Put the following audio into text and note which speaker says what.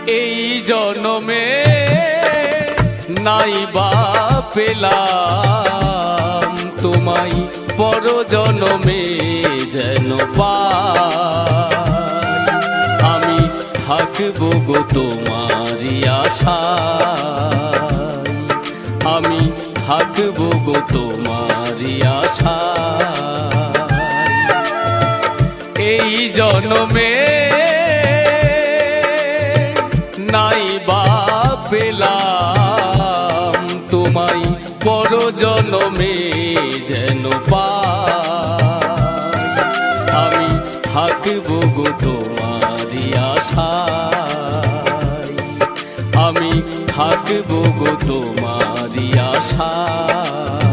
Speaker 1: এই জনমে নাই বা পেলাম তোমায়, পর জনমে যেন পাই। আমি থাকবো গো তোমারই আশায়, আমি থাকবো গো তোমারই আশায়। এই জনমে নাই বা পেলাম তোমায়, পর জনমে যেন পাই। আমি থাকবো গো তোমারই আশায়, আমি থাকবো গো তোমারই আশায়।